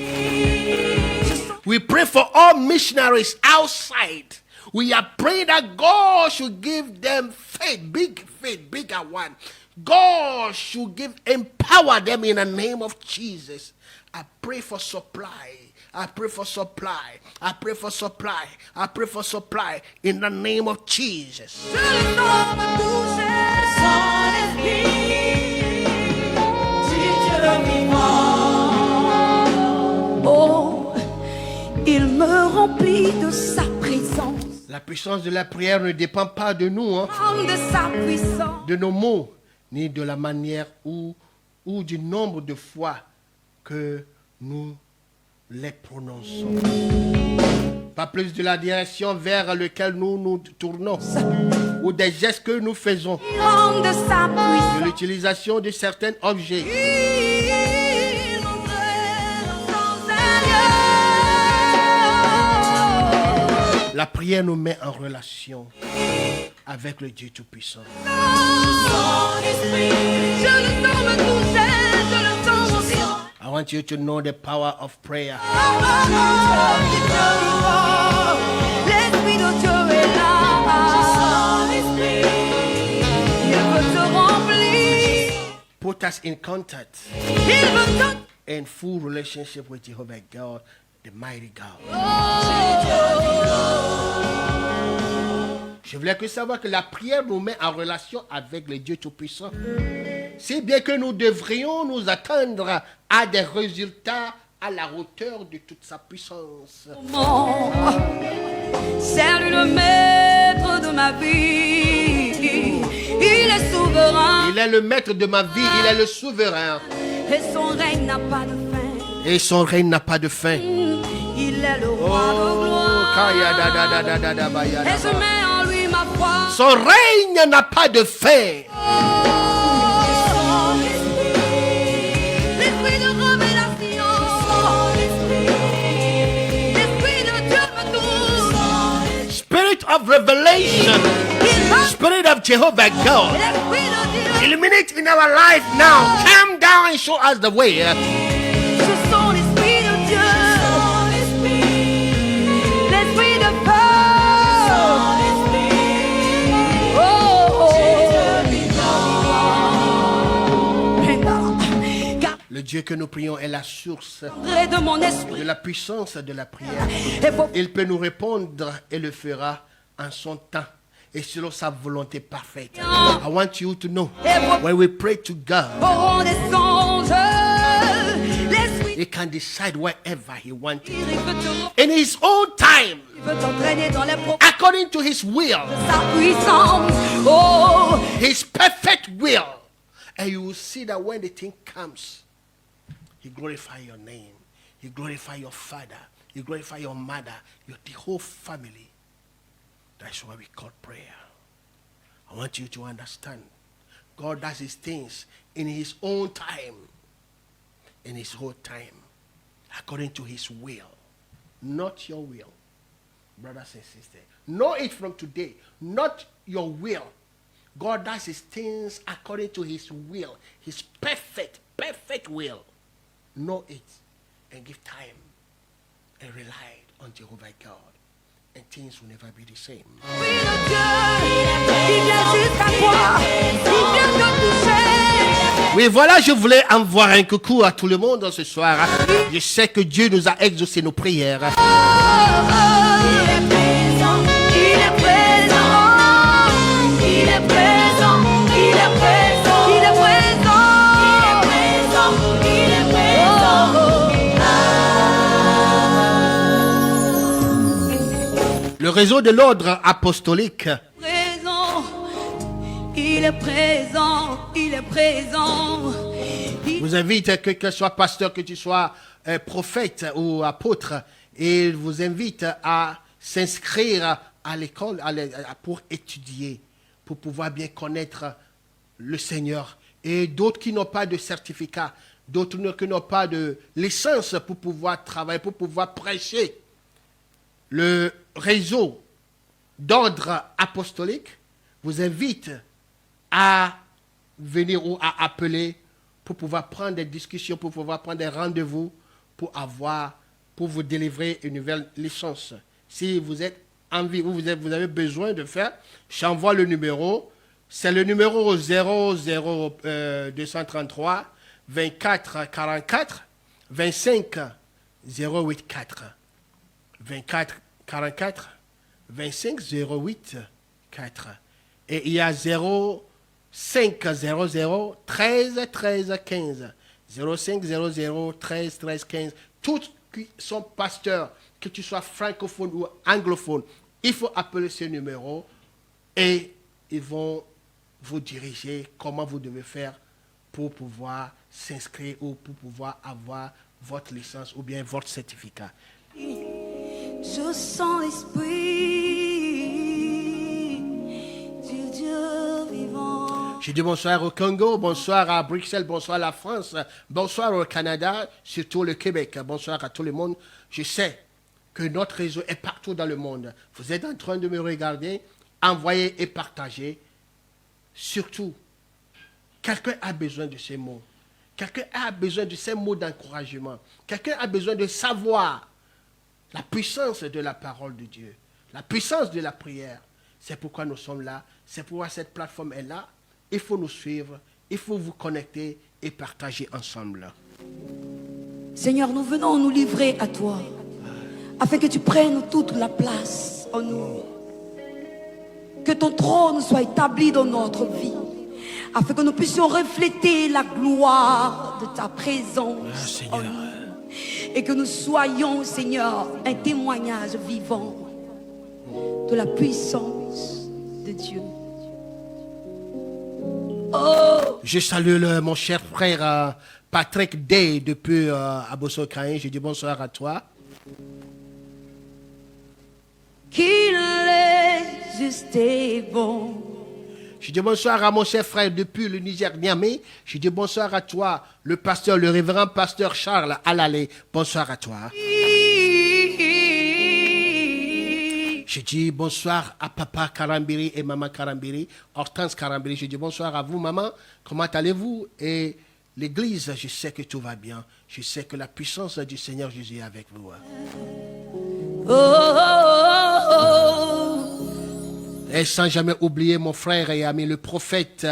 We pray for all missionaries outside. We are praying that God should give them faith, bigger one. God should empower them in the name of Jesus. I pray for supply. I pray for supply. I pray for supply. I pray for supply in the name of Jesus. Je le sens me toucher. Sans l'esprit, si Dieu vivant. Oh, il me remplit de sa présence, La puissance de la prière ne dépend pas de nous, hein, de sa puissance. de nos mots, ni de la manière ou du nombre de fois que nous les prononçons. Pas plus de la direction vers laquelle nous nous tournons ou des gestes que nous faisons, Il rend de sa de puissance. l'utilisation de certains objets. Il m'entraîne dans un lieu. La prière nous met en relation avec le Dieu Tout-Puissant. Sans l'esprit, Je le sens me toucher, je le sens m'environner. I want you to know the power of prayer. L'Esprit de Dieu est là. sans l'esprit, Il veut te remplir. Put us in contact, Il veut te... in full relationship with Jehovah God, the mighty God. Je voulais que savoir que la prière nous met en relation avec le Dieu Tout-Puissant. Si bien que nous devrions nous attendre à des résultats à la hauteur de toute sa puissance. C'est lui le maître de ma vie. Il est souverain Il est le maître de ma vie, il est le souverain. et son règne n'a pas de fin. Et son règne n'a pas de fin. Il est le roi de gloire. Kaya da da da da da da ba ya da Et je ba. mets en lui ma foi. Son règne n'a pas de fin. L'esprit de révélation. L'esprit de Dieu me touche. Spirit of revelation. Il va. Spirit of Jehovah God. L'esprit de Dieu. Illuminate in our life now. Come down and show us the way. Je sens l'esprit de Dieu. L'esprit de peur. Oh, oh. Car Le Dieu que nous prions est la source gré de mon de esprit. la puissance de la prière. Et pour Il peut nous répondre et le fera en son temps et selon sa volonté parfaite. I want you to know, when we pray to God, au rang des songes, l'esprit He can decide wherever he wants. Il veut In his own time, t'entraîner dans les propos according to his will, de sa puissance. Oh, his perfect will. And you will see that when the thing comes, he glorify your name. He glorify your father. He glorify your mother, the whole family. That's what we call prayer. I want you to understand. God does his things in his own time. In his own time. According to his will. Not your will. Brothers and sisters. Know it from today. Not your will. God does his things according to his will. His perfect will. Know it. And give time. And rely on Jehovah God. And things will never be the same. oui, le Dieu, il vient jusqu'à toi. Il vient te toucher. Oui, voilà, je voulais envoyer un coucou à tout le monde ce soir. Je sais que Dieu nous a exaucé nos prières. Oh, oh, il est présent. Il est présent. Oh, il est présent. Il est présent. Il est présent. Il est présent. Il est présent. Oh, Le réseau de l'ordre apostolique présent. Il est présent. Il est présent. vous invite, que soit pasteur, que tu sois prophète ou apôtre, et vous invite à s'inscrire à l'école pour étudier, pour pouvoir bien connaître le Seigneur. Et d'autres qui n'ont pas de certificat, d'autres qui n'ont pas de licence pour pouvoir travailler, pour pouvoir prêcher. Le réseau d'ordre apostolique vous invite à venir ou à appeler pour pouvoir prendre des discussions, pour pouvoir prendre des rendez-vous, pour vous délivrer une nouvelle licence. Si vous êtes en vie ou vous avez besoin de faire, j'envoie le numéro. C'est le numéro 233 24 44 25 084. 24 44 25 08 4. Et il y a 0500 13 13 15. 0500 13 13 15. Tous qui sont pasteurs, que tu sois francophone ou anglophone, il faut appeler ce numéro et ils vont vous diriger comment vous devez faire pour pouvoir s'inscrire ou pour pouvoir avoir votre licence ou bien votre certificat. Je sens l'esprit du Dieu vivant. Je dis bonsoir au Congo, bonsoir à Bruxelles, bonsoir à la France, bonsoir au Canada, surtout le Québec. Bonsoir à tout le monde. Je sais que notre réseau est partout dans le monde. Vous êtes en train de me regarder, envoyer et partager. Surtout, quelqu'un a besoin de ces mots. Quelqu'un a besoin de ces mots d'encouragement. Quelqu'un a besoin de savoir la puissance de la parole de Dieu, la puissance de la prière. C'est pourquoi nous sommes là. C'est pourquoi cette plateforme est là. Il faut nous suivre, il faut vous connecter et partager ensemble. Seigneur, nous venons nous livrer à toi, afin que tu prennes toute la place en nous. Que ton trône soit établi dans notre vie, afin que nous puissions refléter la gloire de ta présence en nous. Et que nous soyons, Seigneur, un témoignage vivant de la puissance de Dieu. Oh! Je salue mon cher frère Patrick Day depuis Abosso-Caïn. Je dis bonsoir à toi. Qu'il est juste et bon. Je dis bonsoir à mon cher frère depuis le Niger, Niamey. Je dis bonsoir à toi, le pasteur, le révérend pasteur Charles Alalé. Bonsoir à toi. Je dis bonsoir à papa Karambiri et maman Karambiri, Hortense Karambiri. Je dis bonsoir à vous, maman. Comment allez-vous? Et l'église, je sais que tout va bien. Je sais que la puissance du Seigneur Jésus est avec vous. Oh, oh, oh. Et sans jamais oublier mon frère et ami, le prophète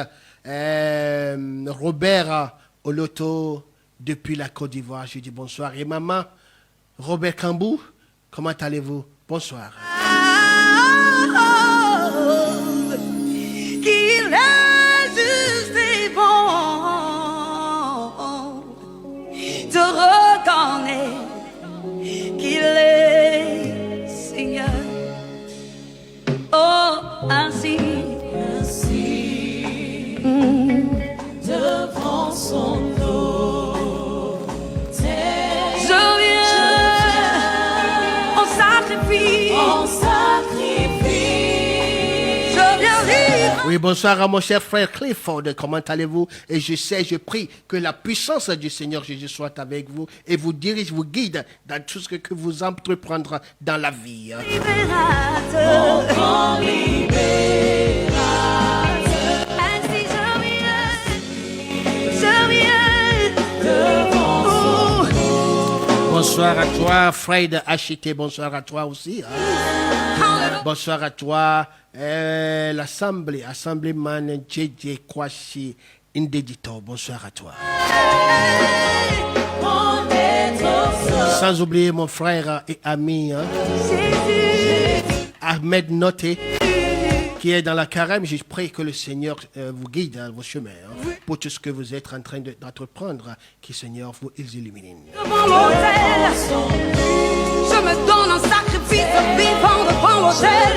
Robert Oloto depuis la Côte d'Ivoire. Je dis bonsoir. Et maman, Robert Kambou, comment allez-vous? Bonsoir. Qu'il est juste et bon de regarder Oui, bonsoir à mon cher frère Clifford. Comment allez-vous? Et je prie que la puissance du Seigneur Jésus soit avec vous et vous dirige, vous guide dans tout ce que vous entreprendrez dans la vie. Libérateur. Mon grand libérateur. Ainsi je viens devant vous. Bonsoir à toi, Fred Achité. Bonsoir à toi aussi. Bonsoir à toi, Assemblyman JJ Kwashi Indedito. Bonsoir à toi. Sans oublier mon frère et ami Ahmed Noté, qui est dans la carême. Je prie que le Seigneur vous guide dans vos chemins pour tout ce que vous êtes en train d'entreprendre, que le Seigneur vous illumine. Je me donne un sacrifice vivant devant l'autel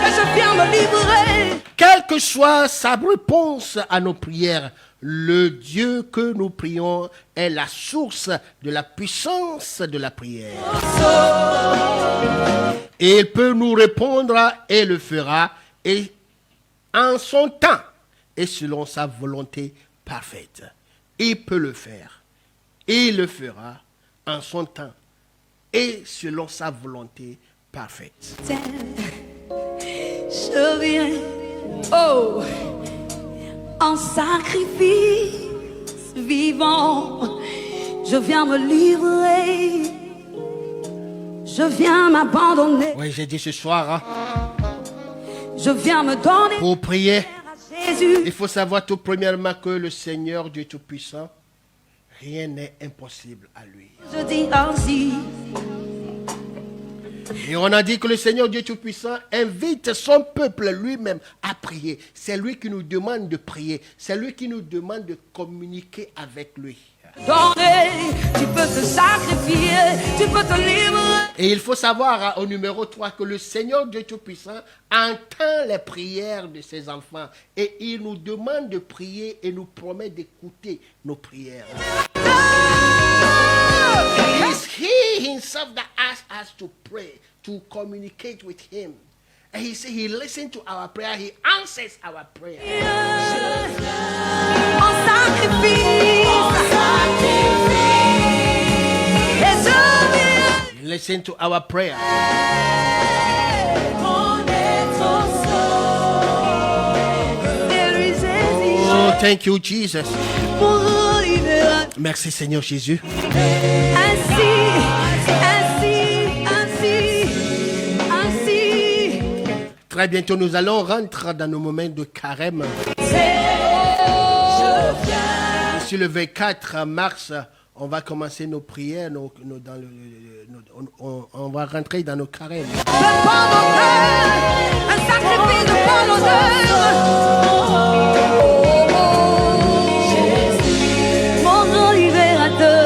et je viens me livrer. Quelle que soit sa réponse à nos prières, le Dieu que nous prions est la source de la puissance de la prière. Et il peut nous répondre et le fera, et en son temps et selon sa volonté parfaite. Il peut le faire. Et il le fera en son temps et selon sa volonté parfaite. Je viens, oh, en sacrifice vivant. Je viens me livrer. Je viens m'abandonner. Oui, j'ai dit ce soir, Je viens me donner pour prier, à Jésus. il faut savoir tout premièrement que le Seigneur Dieu Tout-Puissant, rien n'est impossible à lui. Je dis ainsi. Et on a dit que le Seigneur Dieu Tout-Puissant invite son peuple lui-même à prier. C'est lui qui nous demande de prier. C'est lui qui nous demande de communiquer avec lui. Donner, tu peux te sacrifier, tu peux te livrer. Et il faut savoir au numéro 3 que le Seigneur Dieu Tout-Puissant entend les prières de ses enfants. Et il nous demande de prier et nous promet d'écouter nos prières. It's He himself that asks us to pray, to communicate with Him. And He said He listens to our prayer, He answers our prayer. En sacrifice. Et je viens. He listens to our prayer. Oh, thank you, Jesus. Merci, Seigneur Jésus. Ainsi. Très bientôt, nous allons rentrer dans nos moments de carême. Sur le 24 mars, on va commencer nos prières, on va rentrer dans nos carèmes. Un sacrifice de bon odeur. Mon grand libérateur.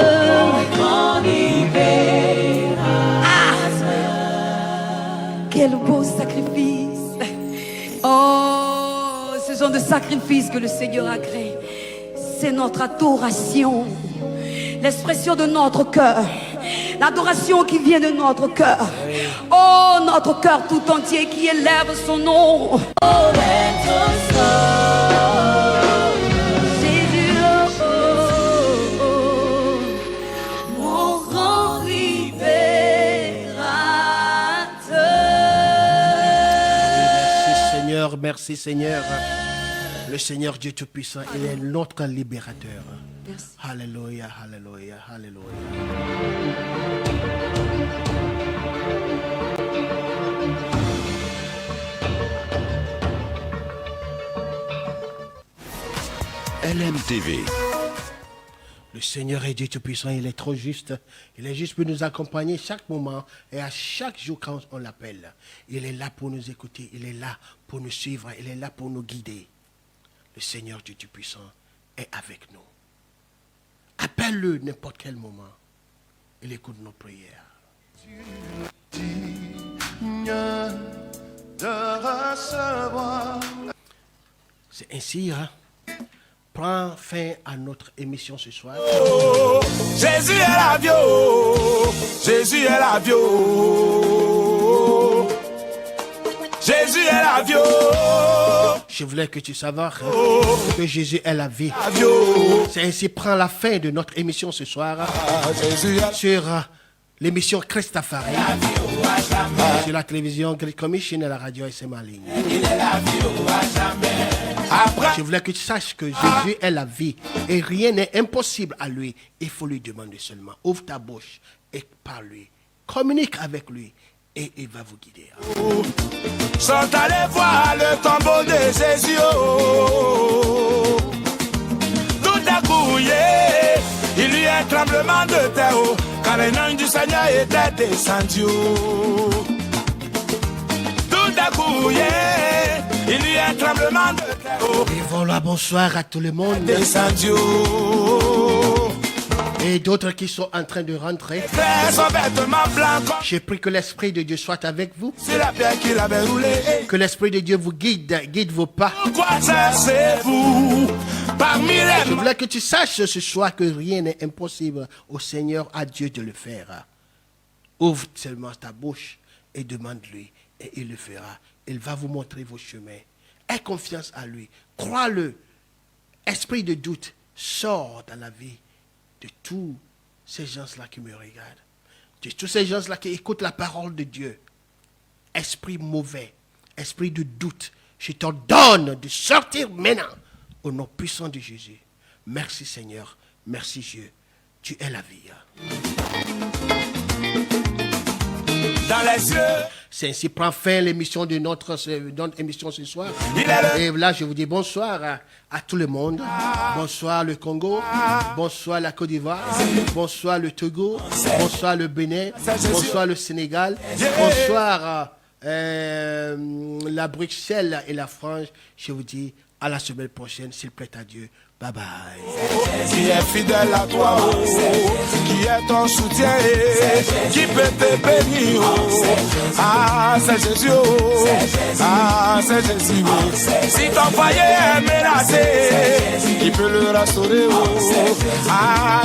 Quel beau sacrifice. Oh, ce genre de sacrifice que le Seigneur a créé. C'est notre adoration, l'expression de notre cœur, l'adoration qui vient de notre cœur. Oh, notre cœur tout entier qui élève son nom. Oh, Jésus, mon grand libérateur. Merci Seigneur. Le Seigneur Dieu Tout-Puissant, il est notre libérateur. Merci. Alléluia, alléluia, alléluia. LMTV. Le Seigneur est Dieu Tout-Puissant, il est trop juste. Il est juste pour nous accompagner chaque moment et à chaque jour quand on l'appelle. Il est là pour nous écouter, il est là pour nous suivre, il est là pour nous guider. Le Seigneur Dieu Tout-Puissant est avec nous. Appelle-le n'importe quel moment. Il écoute nos prières. C'est ainsi, prend fin à notre émission ce soir. Oh, Jésus est la vie, Jésus est la vie, Jésus est la vie. Je voulais que tu saches que Jésus est la vie. La vie. C'est ainsi prend la fin de notre émission ce soir Jésus est sur l'émission Christafari sur la télévision Great Commission et la radio SM en ligne. après. Je voulais que tu saches que Jésus est la vie et rien n'est impossible à lui. Il faut lui demander seulement. Ouvre ta bouche et parle-lui. Communique avec lui et il va vous guider. Sont allés voir le tombeau de Jésus. Oh. Tout à coup, yeah, il y a un tremblement de terre. Oh, car les ange du Seigneur était descendu. Oh. Tout à coup, yeah, il y a un tremblement de terre. Oh, Et voilà, bonsoir à tout le monde. descendu. Oh. Et d'autres qui sont en train de rentrer. Frères son vêtement blanc comme J'ai pris que l'Esprit de Dieu soit avec vous. si la pierre qu'il avait roulée. Que l'Esprit de Dieu vous guide vos pas. Pourquoi cherchez-vous parmi Je les voulais que tu saches ce soir que rien n'est impossible au Seigneur, à Dieu de le faire. Ouvre seulement ta bouche et demande-lui et il le fera. Il va vous montrer vos chemins. Aie confiance à lui. Crois-le. Esprit de doute sort dans la vie de tous ces gens-là qui me regardent. De tous ces gens-là qui écoutent la parole de Dieu. Esprit mauvais, esprit de doute, je t'ordonne de sortir maintenant au nom puissant de Jésus. Merci Seigneur, merci Dieu, tu es la vie. dans les yeux. C'est ainsi prend fin l'émission de notre émission ce soir. Il est le Et là, je vous dis bonsoir à tout le monde. Bonsoir le Congo, bonsoir la Côte d'Ivoire, bonsoir le Togo, bonsoir le Bénin, bonsoir le Sénégal, bonsoir la Bruxelles et la France. Je vous dis à la semaine prochaine, s'il plaît à Dieu. Bye bye. qui est fidèle à toi, oh, qui est ton soutien, qui peut te bénir. Oh. Ah, c'est Jésus, oh. Ah, c'est Jésus. Oh. Si ton foyer est menacé, il peut le restaurer. Oh. Ah,